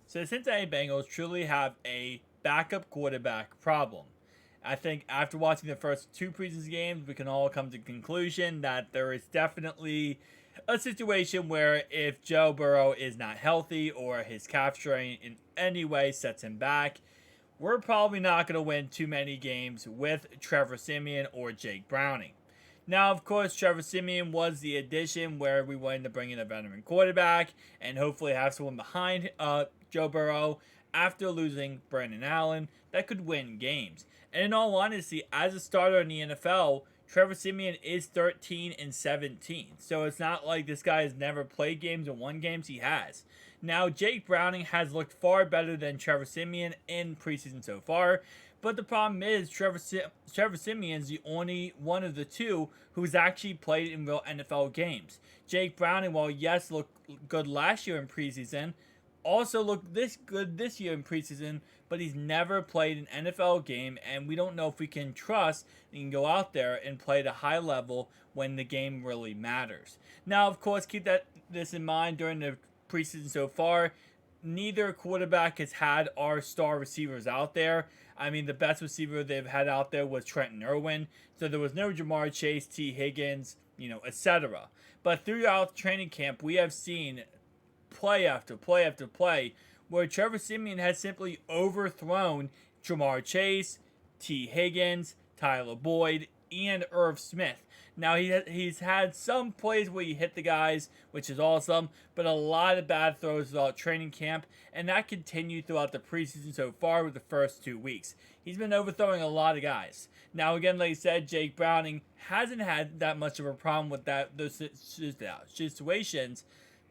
So the Cincinnati Bengals truly have a backup quarterback problem. I think after watching the first two preseason games, we can all come to the conclusion that there is definitely a situation where if Joe Burrow is not healthy or his calf strain in any way sets him back, we're probably not going to win too many games with Trevor Siemian or Jake Browning. Now, of course, Trevor Siemian was the addition where we wanted to bring in a veteran quarterback and hopefully have someone behind Joe Burrow after losing Brandon Allen that could win games. And in all honesty, as a starter in the NFL, Trevor Siemian is 13 and 17. So it's not like this guy has never played games and won games. He has. Now, Jake Browning has looked far better than Trevor Siemian in preseason so far. But the problem is Trevor Siemian's the only one of the two who's actually played in real NFL games. Jake Browning, while yes looked good last year in preseason, also looked this good this year in preseason, but he's never played an NFL game, and we don't know if we can trust he can go out there and play at a high level when the game really matters. Now, of course, keep this in mind during the preseason so far. Neither quarterback has had our star receivers out there. I mean, the best receiver they've had out there was Trenton Irwin. So there was no Jamar Chase, T. Higgins, etc. But throughout training camp, we have seen play after play after play where Trevor Siemian has simply overthrown Jamar Chase, T. Higgins, Tyler Boyd, and Irv Smith. Now, he's had some plays where he hit the guys, which is awesome, but a lot of bad throws throughout training camp, and that continued throughout the preseason so far with the first 2 weeks. He's been overthrowing a lot of guys. Now, again, like I said, Jake Browning hasn't had that much of a problem with those situations,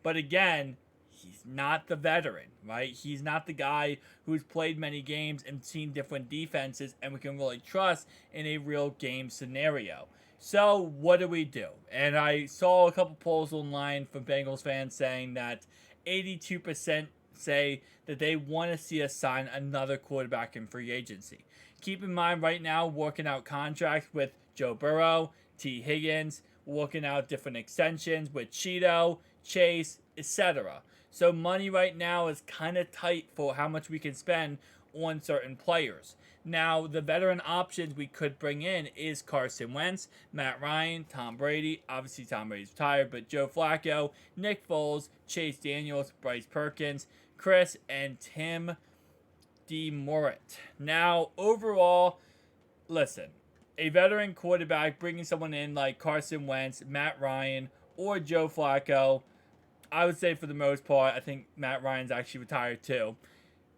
but again, he's not the veteran, right? He's not the guy who's played many games and seen different defenses and we can really trust in a real game scenario. So, what do we do? And I saw a couple polls online from Bengals fans saying that 82% say that they want to see us sign another quarterback in free agency. Keep in mind, right now, working out contracts with Joe Burrow, T. Higgins, working out different extensions with Cheeto, Chase, etc. So money right now is kind of tight for how much we can spend on certain players. Now, the veteran options we could bring in is Carson Wentz, Matt Ryan, Tom Brady. Obviously, Tom Brady's retired, but Joe Flacco, Nick Foles, Chase Daniels, Bryce Perkins, Chris, and Tim DeMorit. Now, overall, listen, a veteran quarterback bringing someone in like Carson Wentz, Matt Ryan, or Joe Flacco, I would say for the most part, I think Matt Ryan's actually retired too.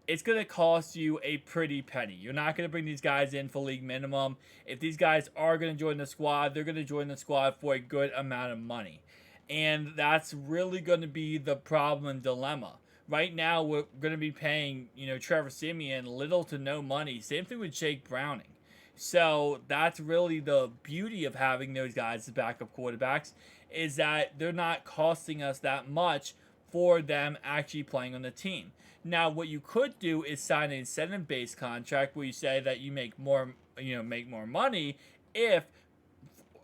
It's going to cost you a pretty penny. You're not going to bring these guys in for league minimum. If these guys are going to join the squad, they're going to join the squad for a good amount of money. And that's really going to be the problem and dilemma. Right now, we're going to be paying, Trevor Siemian little to no money. Same thing with Jake Browning. So that's really the beauty of having those guys as backup quarterbacks is that they're not costing us that much for them actually playing on the team. Now, what you could do is sign an incentive-based contract where you say that you make more money if,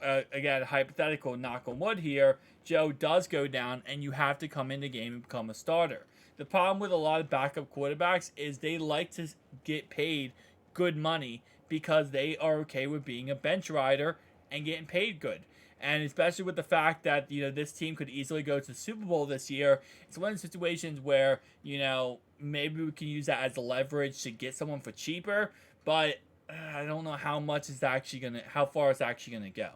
again, hypothetical, knock on wood here, Joe does go down and you have to come in the game and become a starter. The problem with a lot of backup quarterbacks is they like to get paid good money because they are okay with being a bench rider and getting paid good. And especially with the fact that, this team could easily go to the Super Bowl this year, it's one of the situations where, maybe we can use that as leverage to get someone for cheaper, but I don't know how far it's actually gonna go.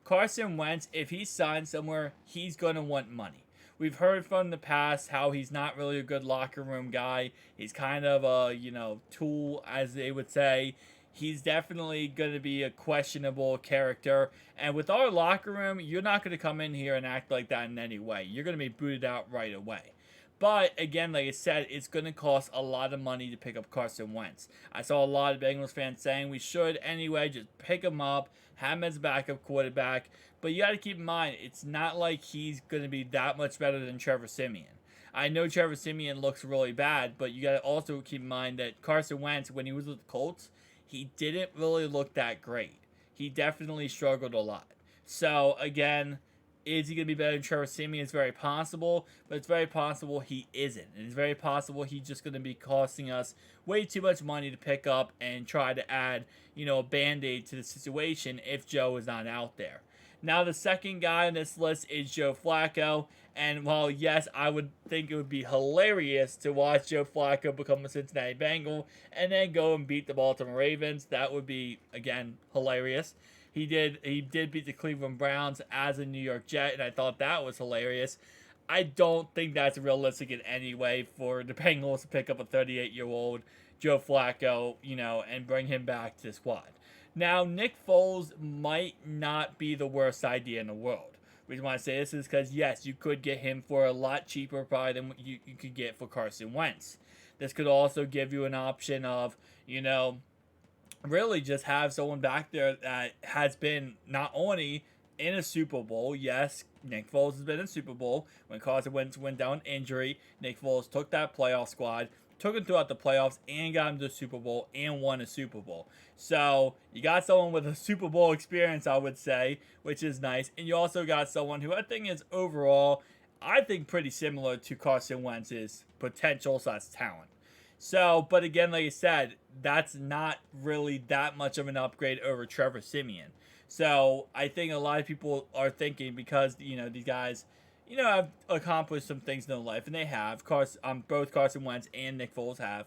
Carson Wentz, if he's signed somewhere, he's gonna want money. We've heard from the past how he's not really a good locker room guy. He's kind of a, tool, as they would say. He's definitely going to be a questionable character. And with our locker room, you're not going to come in here and act like that in any way. You're going to be booted out right away. But again, like I said, it's going to cost a lot of money to pick up Carson Wentz. I saw a lot of Bengals fans saying we should anyway, just pick him up, have him as a backup quarterback. But you got to keep in mind, it's not like he's going to be that much better than Trevor Siemian. I know Trevor Siemian looks really bad, but you got to also keep in mind that Carson Wentz, when he was with the Colts, he didn't really look that great. He definitely struggled a lot. So, again, Is he going to be better than Trevor Siemian? It's very possible, but it's very possible he isn't. And it's very possible he's just going to be costing us way too much money to pick up and try to add, a band-aid to the situation if Joe is not out there. Now, the second guy on this list is Joe Flacco. And while, yes, I would think it would be hilarious to watch Joe Flacco become a Cincinnati Bengal and then go and beat the Baltimore Ravens, that would be, again, hilarious. He did beat the Cleveland Browns as a New York Jet, and I thought that was hilarious. I don't think that's realistic in any way for the Bengals to pick up a 38-year-old Joe Flacco, and bring him back to the squad. Now, Nick Foles might not be the worst idea in the world. The reason why I say this is because, yes, you could get him for a lot cheaper probably than what you could get for Carson Wentz. This could also give you an option of, really just have someone back there that has been not only in a Super Bowl. Yes, Nick Foles has been in a Super Bowl. When Carson Wentz went down injury, Nick Foles took that playoff squad, took him throughout the playoffs, and got him to the Super Bowl and won a Super Bowl. So you got someone with a Super Bowl experience, I would say, which is nice. And you also got someone who I think is overall, I think, pretty similar to Carson Wentz's potential / talent. So, but again, like I said, that's not really that much of an upgrade over Trevor Siemian. So I think a lot of people are thinking because, these guys, have accomplished some things in their life, and they have. Both Carson Wentz and Nick Foles have.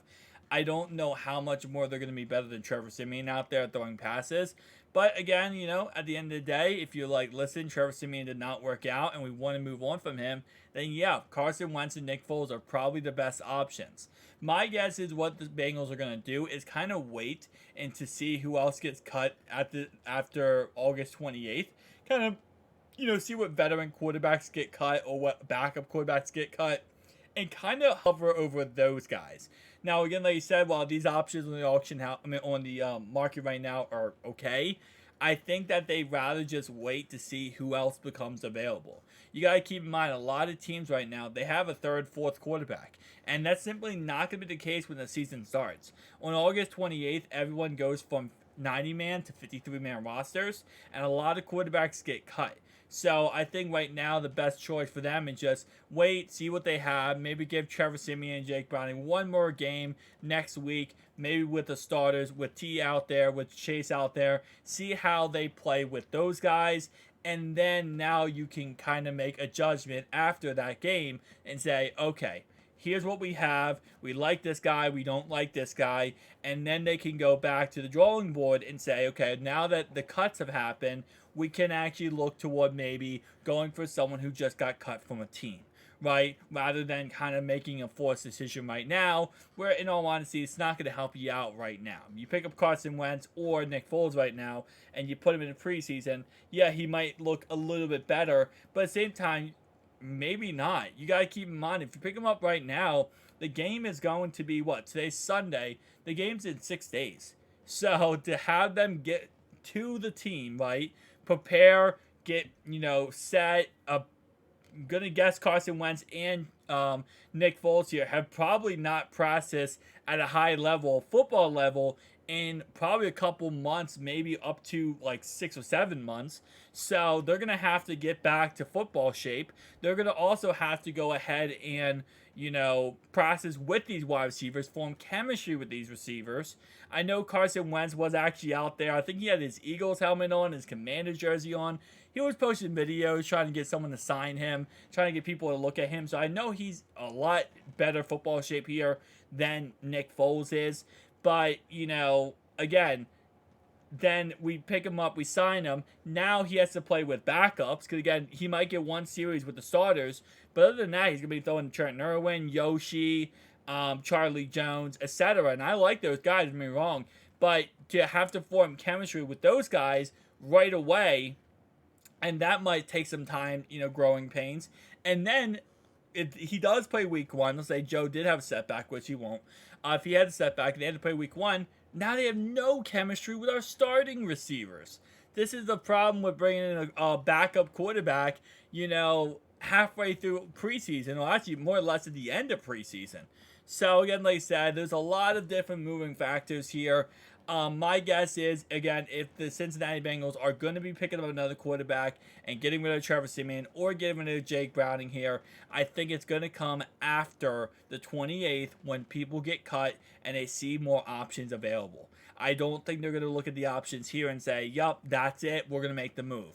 I don't know how much more they're going to be better than Trevor Siemian out there throwing passes. But again, at the end of the day, if you're like, listen, Trevor Siemian did not work out and we want to move on from him, then yeah, Carson Wentz and Nick Foles are probably the best options. My guess is what the Bengals are going to do is kind of wait and to see who else gets cut after August 28th. Kind of, see what veteran quarterbacks get cut or what backup quarterbacks get cut and kind of hover over those guys. Now, again, like you said, while these options on the on the market right now are okay, I think that they'd rather just wait to see who else becomes available. You got to keep in mind, a lot of teams right now, they have a third, fourth quarterback. And that's simply not going to be the case when the season starts. On August 28th, everyone goes from 90-man to 53-man rosters, and a lot of quarterbacks get cut. So I think right now the best choice for them is just wait, see what they have, maybe give Trevor Siemian and Jake Browning one more game next week, maybe with the starters, with T out there, with Chase out there, see how they play with those guys, and then now you can kind of make a judgment after that game and say, okay, here's what we have. We like this guy. We don't like this guy. And then they can go back to the drawing board and say, okay, now that the cuts have happened, we can actually look toward maybe going for someone who just got cut from a team, right? Rather than kind of making a forced decision right now, where in all honesty, it's not going to help you out right now. You pick up Carson Wentz or Nick Foles right now, and you put him in the preseason, yeah, he might look a little bit better, but at the same time, maybe not. You got to keep in mind, if you pick him up right now, the game is going to be what? Today's Sunday. The game's in 6 days. So to have them get to the team, right? Prepare, get, set. I'm going to guess Carson Wentz and Nick Foles here have probably not practiced at a high level, football level, in probably a couple months, maybe up to like 6 or 7 months. So they're going to have to get back to football shape. They're going to also have to go ahead and, practice with these wide receivers, form chemistry with these receivers. I know Carson Wentz was actually out there. I think he had his Eagles helmet on, his Commander jersey on. He was posting videos trying to get someone to sign him, trying to get people to look at him. So I know he's a lot better football shape here than Nick Foles is. But, again, then we pick him up, we sign him. Now he has to play with backups because, again, he might get one series with the starters. But other than that, he's going to be throwing Trent Irwin, Yoshi, Charlie Jones, etc. And I like those guys, don't get me wrong. But to have to form chemistry with those guys right away, and that might take some time, growing pains. And then he does play week 1. Let's say Joe did have a setback, which he won't. If he had a setback and they had to play week 1, now they have no chemistry with our starting receivers. This is the problem with bringing in a backup quarterback, halfway through preseason, or actually more or less at the end of preseason. So again, like I said, there's a lot of different moving factors here. My guess is, again, if the Cincinnati Bengals are going to be picking up another quarterback and getting rid of Trevor Siemian or getting rid of Jake Browning here, I think it's going to come after the 28th when people get cut and they see more options available. I don't think they're going to look at the options here and say, yup, that's it, we're going to make the move.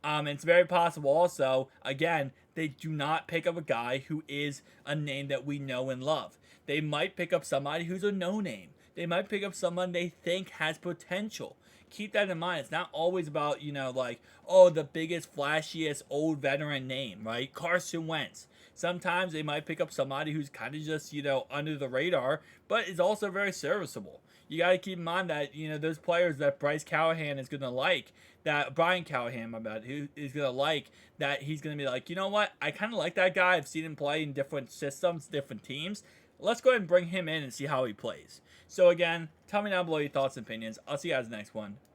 It's very possible also, again, they do not pick up a guy who is a name that we know and love. They might pick up somebody who's a no name. They might pick up someone they think has potential. Keep that in mind. It's not always about, like, oh, the biggest, flashiest old veteran name, right? Carson Wentz. Sometimes they might pick up somebody who's kind of just, under the radar, but is also very serviceable. You got to keep in mind that, those players that Bryce Callahan is going to like, that Brian Callahan, my bad, who is going to like, that he's going to be like, you know what? I kind of like that guy. I've seen him play in different systems, different teams. Let's go ahead and bring him in and see how he plays. So again, tell me down below your thoughts and opinions. I'll see you guys in the next one. Peace.